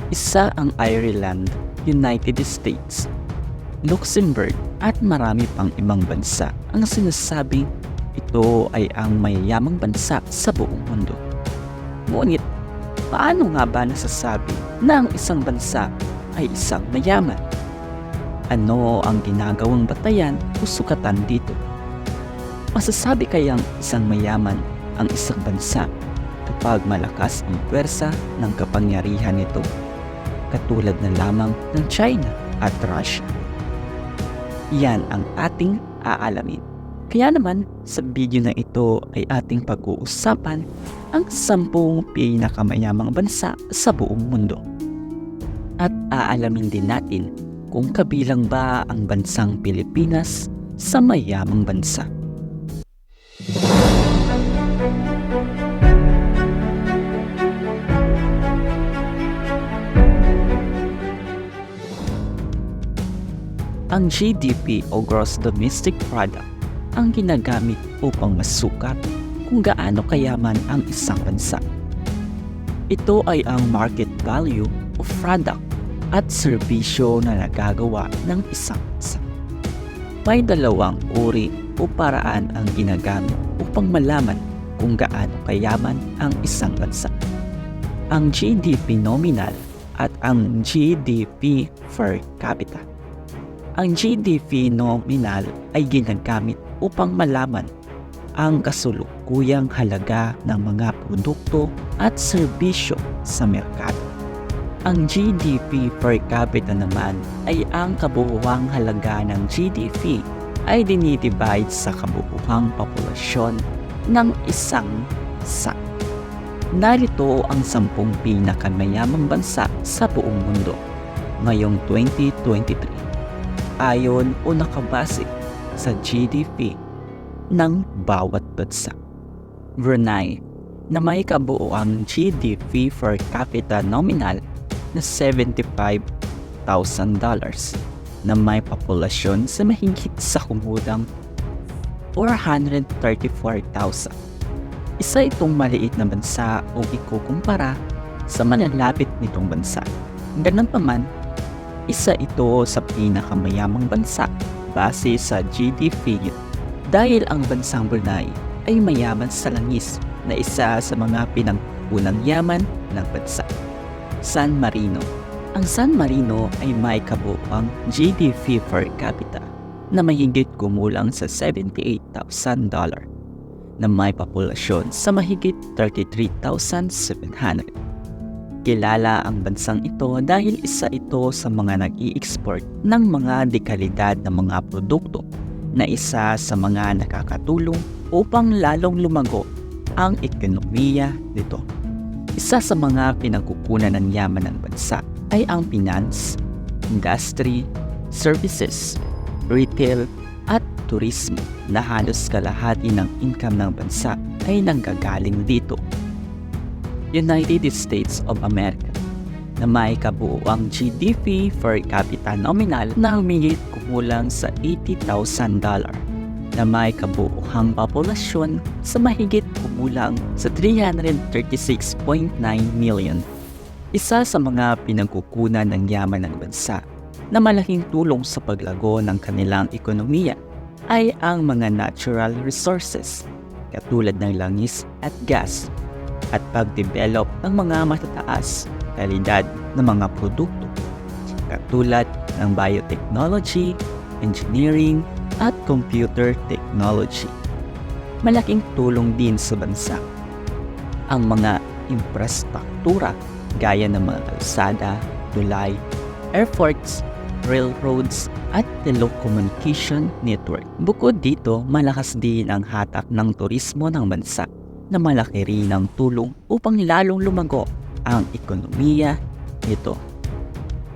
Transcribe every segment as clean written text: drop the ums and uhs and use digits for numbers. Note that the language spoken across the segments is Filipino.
Isa ang Ireland, United States, Luxembourg at marami pang ibang bansa ang sinasabing ito ay ang mayayamang bansa sa buong mundo. Ngunit, paano nga ba nasasabi na ang isang bansa ay isang mayaman? Ano ang ginagawang batayan o sukatan dito? Masasabi kayang isang mayaman ang isang bansa kapag malakas ang pwersa ng kapangyarihan nito, katulad na lamang ng China at Russia? Yan ang ating aalamin. Kaya naman, sa video na ito ay ating pag-uusapan ang 10 pinakamayamang bansa sa buong mundo. At aalamin din natin kung kabilang ba ang bansang Pilipinas sa mayamang bansa. Ang GDP o Gross Domestic Product ang ginagamit upang masukat kung gaano kayaman ang isang bansa. Ito ay ang market value of product at serbisyo na nagagawa ng isang bansa. May dalawang uri o paraan ang ginagamit upang malaman kung gaano kayaman ang isang bansa: ang GDP nominal at ang GDP per capita. Ang GDP nominal ay ginagamit upang malaman ang kasulukuyang halaga ng mga produkto at serbisyo sa merkado. Ang GDP per capita naman ay ang kabuuang halaga ng GDP ay dinidivide sa kabuuang populasyon ng isang bansa. Narito ang 10 pinakamayamang bansa sa buong mundo ngayong 2023 ayon o nakabase sa GDP ng bawat bansa. Brunei, na may kabuuang GDP per capita nominal na $75,000 na may populasyon sa mahigit sa kumulang 434,000. Isa itong maliit na bansa o ikukumpara sa malalapit nitong bansa. Ganun pa man, isa ito sa pinakamayamang bansa base sa GDP dahil ang bansang Brunei ay mayaman sa langis na isa sa mga pinagkukunang yaman ng bansa. San Marino. Ang San Marino ay may kabuuang GDP per capita na mahigit kumulang sa $78,000 na may populasyon sa mahigit 33,700. Kilala ang bansang ito dahil isa ito sa mga nag-i-export ng mga dekalidad na mga produkto na isa sa mga nakakatulong upang lalong lumago ang ekonomiya nito. Isa sa mga pinagkukunan ng yaman ng bansa ay ang finance, industry, services, retail at turismo na halos kalahati ng income ng bansa ay nanggagaling dito. United States of America, na may kabuuang GDP per capita nominal na humigit kumulang sa $80,000 na may kabuuang populasyon sa mahigit kumulang sa 336.9 million. Isa sa mga pinagkukunan ng yaman ng bansa na malaking tulong sa paglago ng kanilang ekonomiya ay ang mga natural resources katulad ng langis at gas at pag-develop ng mga matataas kalidad ng mga produkto katulad ng biotechnology, engineering at computer technology. Malaking tulong din sa bansa ang mga infrastruktura gaya ng mga kalsada, tulay, airports, railroads at telecommunication network. Bukod dito, malakas din ang hatak ng turismo ng bansa na malaki rin ang tulong upang lalong lumago ang ekonomiya nito.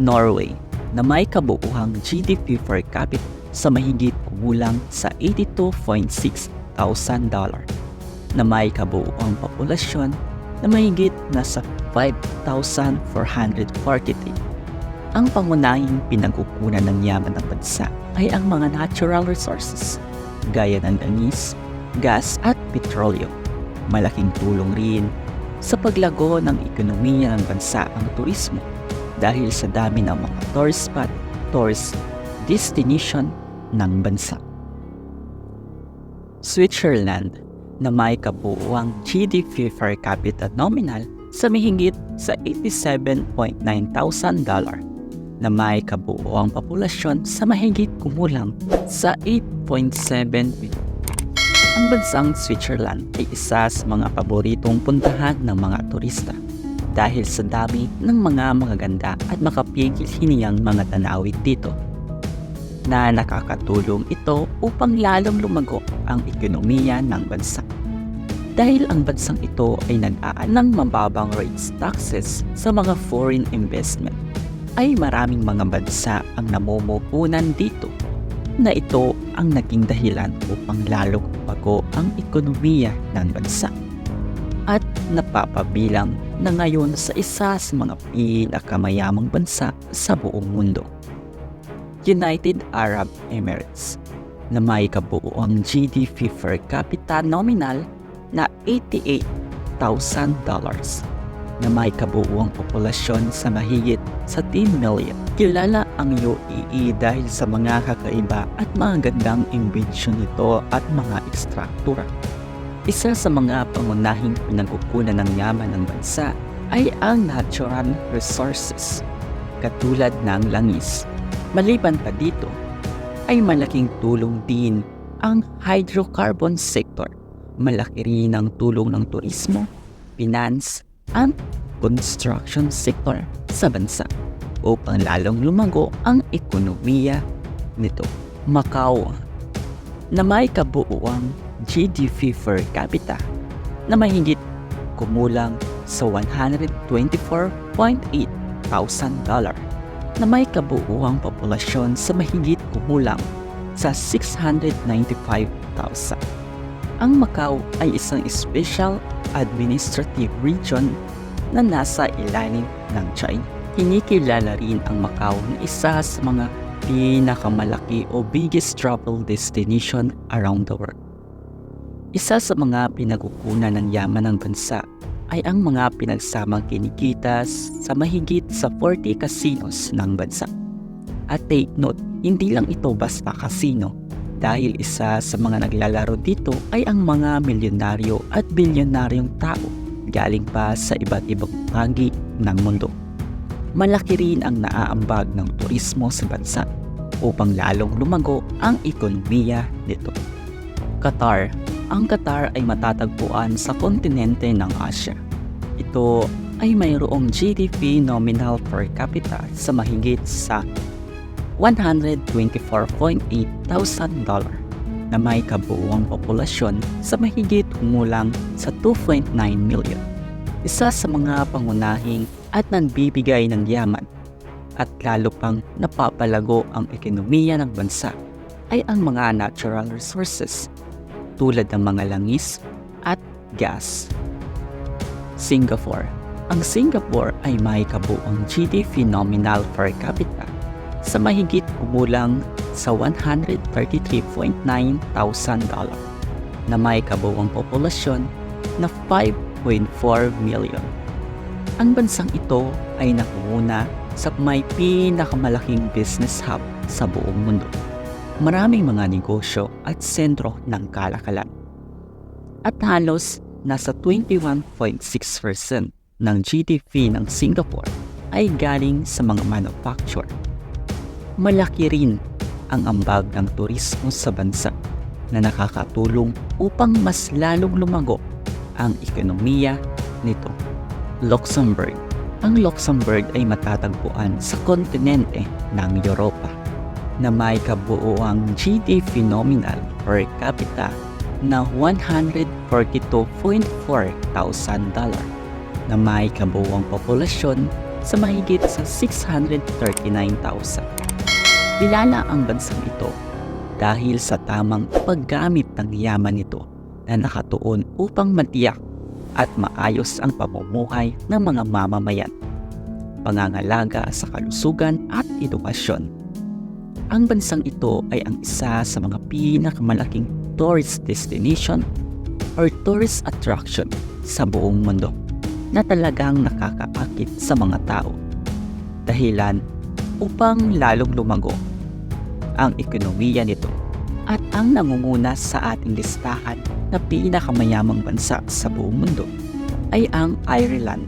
Norway, na may kabuuang GDP per capita sa mahigit kumulang sa $82,600 na may kabuuang populasyon na mahigit nasa 5,443. Ang pangunahing pinagkukunan ng yaman ng bansa ay ang mga natural resources gaya ng langis, gas at petrolyo. Malaking tulong rin sa paglago ng ekonomiya ng bansa ang turismo dahil sa dami ng mga tourist spot, tourist destination ng bansa. Switzerland na may kabuuang GDP per capita nominal sa mahigit sa $87.9 thousand, na may kabuuang populasyon sa mahigit kumulang sa 8.7 billion. Ang bansang Switzerland ay isa sa mga paboritong puntahan ng mga turista dahil sa dami ng mga magaganda at makapigil hiniyang mga tanawin dito, na nakakatulong ito upang lalong lumago ang ekonomiya ng bansa. Dahil ang bansang ito ay nag-aan ng mababang rates taxes sa mga foreign investment, ay maraming mga bansa ang namumuhunan dito, na ito ang naging dahilan upang lalong lumago ang ekonomiya ng bansa at napapabilang na ngayon sa isa sa mga pinakamayamang bansa sa buong mundo. United Arab Emirates na may kabuuang GDP per capita nominal na $88,000, na may kabuuang populasyon sa mahigit sa 10 million. Kilala ang UAE dahil sa mga kakaiba at mga gandang imbensyon nito at mga ekstruktura. Isa sa mga pangunahing pinagkukunan ng yaman ng bansa ay ang natural resources, katulad ng langis. Maliban pa dito, ay malaking tulong din ang hydrocarbon sector. Malaki rin ang tulong ng turismo, finance, at construction sector sa bansa upang lalong lumago ang ekonomiya nito. Macau na may kabuuang GDP per capita na mahigit kumulang sa $124.8 thousand, na may kabuuang populasyon sa mahigit kumulang sa 695,000. Ang Macau ay isang special administrative region na nasa ilalim ng China. Kinikilala rin ang Macau na isa sa mga pinakamalaki o biggest travel destination around the world. Isa sa mga pinagkukunan ng yaman ng bansa ay ang mga pinagsamang kinikita sa mahigit sa 40 casinos ng bansa. At take note, hindi lang ito basta casino, dahil isa sa mga naglalaro dito ay ang mga milyonaryo at bilyonaryong tao galing pa sa iba't ibang bahagi ng mundo. Malaki rin ang naaambag ng turismo sa bansa upang lalong lumago ang ekonomiya nito. Qatar. Ang Qatar ay matatagpuan sa kontinente ng Asia. Ito ay mayroong GDP nominal per capita sa mahigit sa $124.8 thousand, na may kabuuang populasyon sa mahigit kumulang sa 2.9 million. Isa sa mga pangunahing at nagbibigay ng yaman at lalo pang napapalago ang ekonomiya ng bansa ay ang mga natural resources tulad ng mga langis at gas. Singapore. Ang Singapore ay may kabuuang GDP nominal per capita sa mahigit kumulang sa $133.9 thousand, na may kabuuang populasyon na 5.4 million. Ang bansang ito ay nakunguna sa may pinakamalaking business hub sa buong mundo. Maraming mga negosyo at sentro ng kalakalan. At halos nasa 21.6% ng GDP ng Singapore ay galing sa mga manufacture. Malaki rin ang ambag ng turismo sa bansa na nakakatulong upang mas lalong lumago ang ekonomiya nito. Luxembourg. Ang Luxembourg ay matatagpuan sa kontinente ng Europa, na may kabuuang GDP nominal per capita na $142.4 thousand, na may kabuuang populasyon sa mahigit sa 639,000. Kilala ang bansang ito dahil sa tamang paggamit ng yaman nito na nakatuon upang matiyak at maayos ang pamumuhay ng mga mamamayan, pangangalaga sa kalusugan at edukasyon. Ang bansang ito ay ang isa sa mga pinakamalaking tourist destination or tourist attraction sa buong mundo na talagang nakakaakit sa mga tao. dahilan upang lalong lumago ang ekonomiya nito. At ang nangunguna sa ating listahan na pinakamayamang bansa sa buong mundo ay ang Ireland.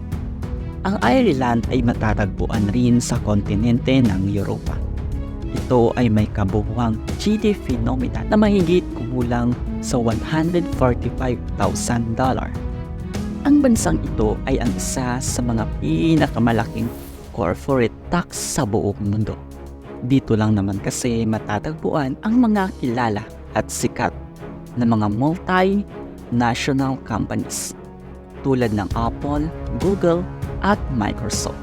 Ang Ireland ay matatagpuan rin sa kontinente ng Europa. Ito ay may kabuuang GDP nomina na mahigit kumulang sa $145,000. Ang bansang ito ay ang isa sa mga pinakamalaking corporate tax sa buong mundo. Dito lang naman kasi matatagpuan ang mga kilala at sikat na mga multinational companies tulad ng Apple, Google at Microsoft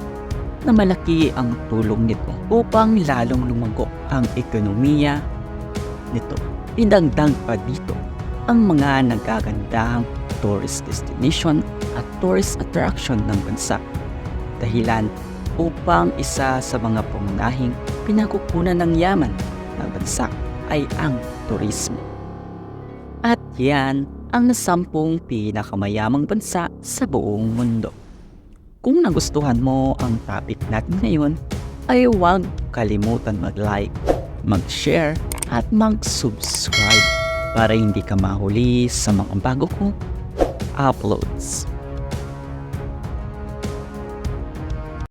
na malaki ang tulong nito upang lalong lumago ang ekonomiya nito. Idagdag pa dito ang mga nagagandahang tourist destination at tourist attraction ng bansa dahilan upang isa sa mga pangunahing pinakukunan ng yaman ng bansa ay ang turismo. At yan ang 10 pinakamayamang bansa sa buong mundo. Kung nagustuhan mo ang topic natin ngayon, ay huwag kalimutan mag-like, mag-share at mag-subscribe para hindi ka mahuli sa mga bago kong uploads.